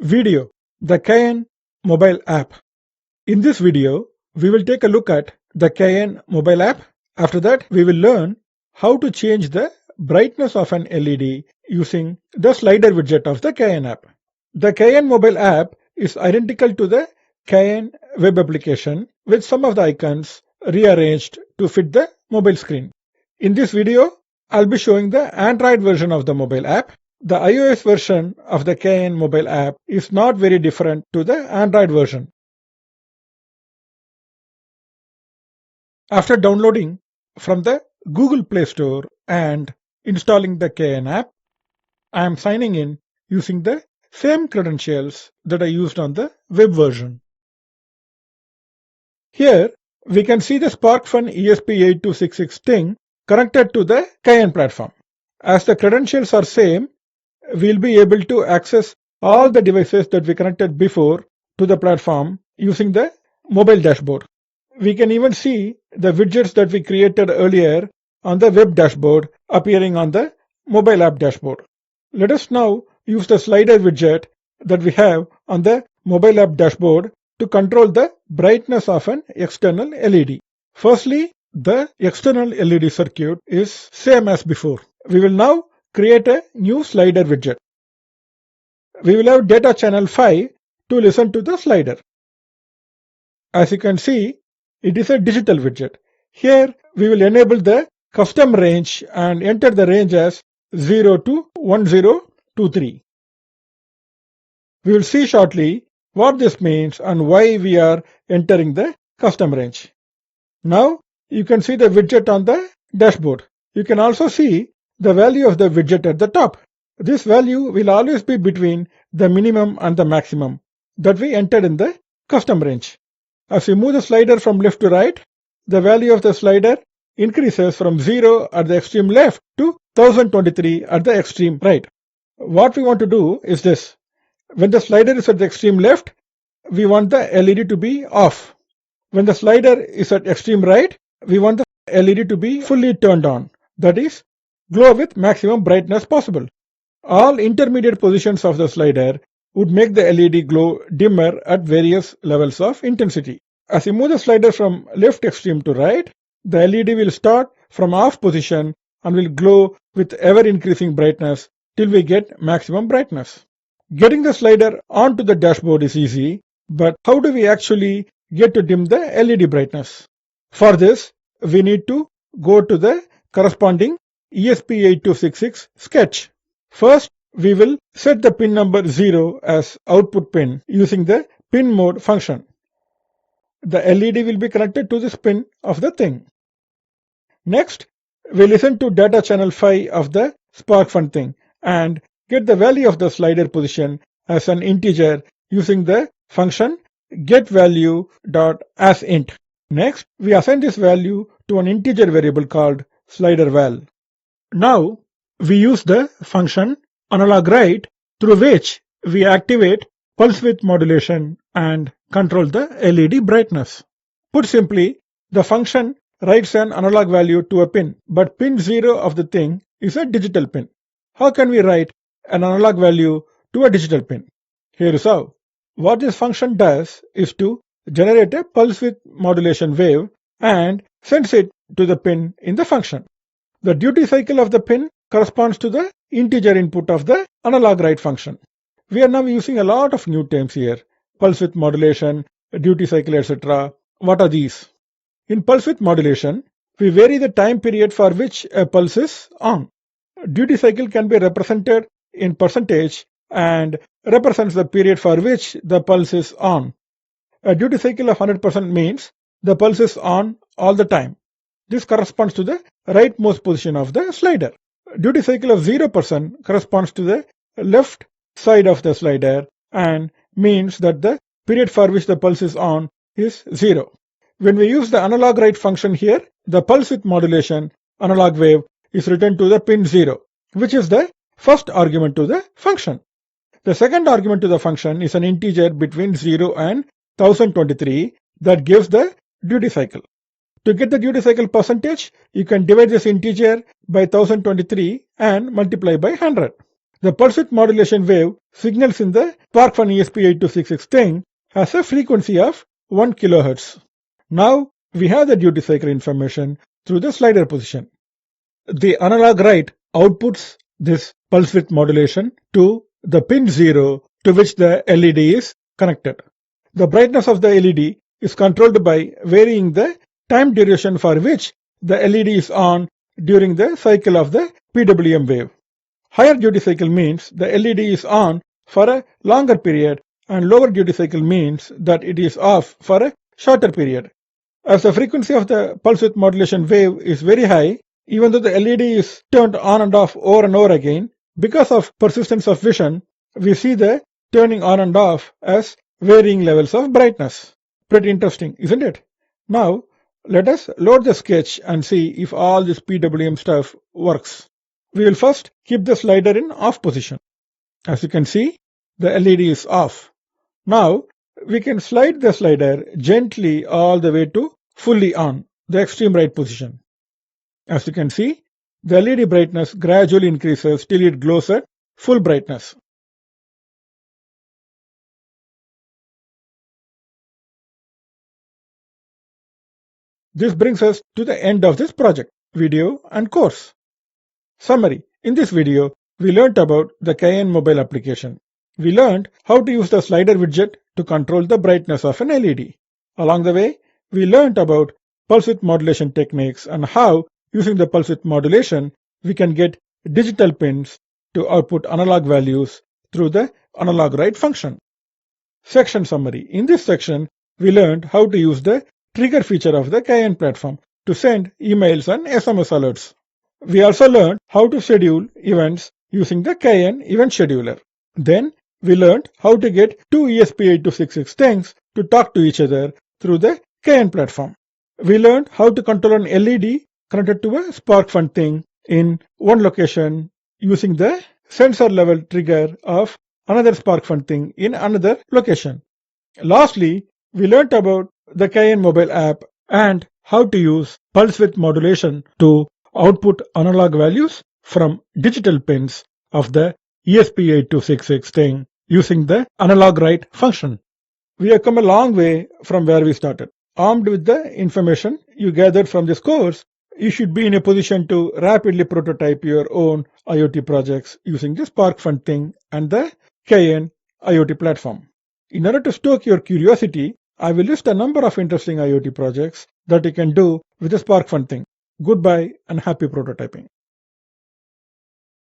Video, the Cayenne mobile app. In this video, we will take a look at the Cayenne mobile app. After that, we will learn how to change the brightness of an LED using the slider widget of the Cayenne app. The Cayenne mobile app is identical to the Cayenne web application with some of the icons rearranged to fit the mobile screen. In this video, I'll be showing the Android version of the mobile app. The iOS version of the Cayenne mobile app is not very different to the Android version. After downloading from the Google Play Store and installing the Cayenne app, I am signing in using the same credentials that I used on the web version. Here we can see the SparkFun ESP8266 thing connected to the Cayenne platform. As the credentials are same, we'll be able to access all the devices that we connected before to the platform using the mobile dashboard. We can even see the widgets that we created earlier on the web dashboard appearing on the mobile app dashboard. Let us now use the slider widget that we have on the mobile app dashboard to control the brightness of an external LED. Firstly, the external LED circuit is same as before. We will now create a new slider widget. We will have data channel 5 to listen to the slider. As you can see, it is a digital widget. Here we will enable the custom range and enter the range as 0 to 1023. We will see shortly what this means and why we are entering the custom range. Now you can see the widget on the dashboard. You can also see the value of the widget at the top. This value will always be between the minimum and the maximum that we entered in the custom range. As we move the slider from left to right, the value of the slider increases from 0 at the extreme left to 1023 at the extreme right. What we want to do is this. When the slider is at the extreme left, we want the LED to be off. When the slider is at extreme right, we want the LED to be fully turned on. That is, glow with maximum brightness possible. All intermediate positions of the slider would make the LED glow dimmer at various levels of intensity. As you move the slider from left extreme to right, the LED will start from off position and will glow with ever increasing brightness till we get maximum brightness. Getting the slider onto the dashboard is easy, but how do we actually get to dim the LED brightness? For this, we need to go to the corresponding ESP8266 sketch. First, we will set the pin number 0 as output pin using the pin mode function. The LED will be connected to this pin of the thing. Next, we listen to data channel 5 of the SparkFun thing and get the value of the slider position as an integer using the function getValue.asInt. Next, we assign this value to an integer variable called sliderVal. Now, we use the function AnalogWrite through which we activate pulse width modulation and control the LED brightness. Put simply, the function writes an analog value to a pin, but pin 0 of the thing is a digital pin. How can we write an analog value to a digital pin? Here is how. What this function does is to generate a pulse width modulation wave and sends it to the pin in the function. The duty cycle of the pin corresponds to the integer input of the AnalogWrite function. We are now using a lot of new terms here. Pulse width modulation, duty cycle, etc. What are these? In pulse width modulation, we vary the time period for which a pulse is on. Duty cycle can be represented in percentage and represents the period for which the pulse is on. A duty cycle of 100% means the pulse is on all the time. This corresponds to the rightmost position of the slider. Duty cycle of 0% corresponds to the left side of the slider and means that the period for which the pulse is on is 0. When we use the AnalogWrite function here, the pulse width modulation analog wave is written to the pin 0, which is the first argument to the function. The second argument to the function is an integer between 0 and 1023 that gives the duty cycle. To get the duty cycle percentage, you can divide this integer by 1023 and multiply by 100. The pulse width modulation wave signals in the SparkFun ESP8266 thing has a frequency of 1 kHz. Now we have the duty cycle information through the slider position. The analog write outputs this pulse width modulation to the pin 0 to which the LED is connected. The brightness of the LED is controlled by varying the time duration for which the LED is on during the cycle of the PWM wave. Higher duty cycle means the LED is on for a longer period, and lower duty cycle means that it is off for a shorter period. As the frequency of the pulse width modulation wave is very high, even though the LED is turned on and off over and over again, because of persistence of vision, we see the turning on and off as varying levels of brightness. Pretty interesting, isn't it? Now, let us load the sketch and see if all this PWM stuff works. We will first keep the slider in off position. As you can see, the LED is off. Now, we can slide the slider gently all the way to fully on, the extreme right position. As you can see, the LED brightness gradually increases till it glows at full brightness. This brings us to the end of this project, video and course. Summary. In this video, we learnt about the Cayenne mobile application. We learned how to use the slider widget to control the brightness of an LED. Along the way, we learnt about pulse width modulation techniques and how, using the pulse width modulation, we can get digital pins to output analog values through the analog write function. Section summary. In this section, we learned how to use the trigger feature of the Cayenne platform to send emails and SMS alerts. We also learned how to schedule events using the Cayenne event scheduler. Then we learned how to get two ESP8266 things to talk to each other through the Cayenne platform. We learned how to control an LED connected to a SparkFun thing in one location using the sensor level trigger of another SparkFun thing in another location. Lastly, we learned about the Cayenne mobile app and how to use pulse width modulation to output analog values from digital pins of the ESP8266 thing using the analog write function. We have come a long way from where we started. Armed with the information you gathered from this course, you should be in a position to rapidly prototype your own IoT projects using the SparkFun thing and the Cayenne IoT platform. In order to stoke your curiosity, I will list a number of interesting IoT projects that you can do with the SparkFun thing. Goodbye and happy prototyping.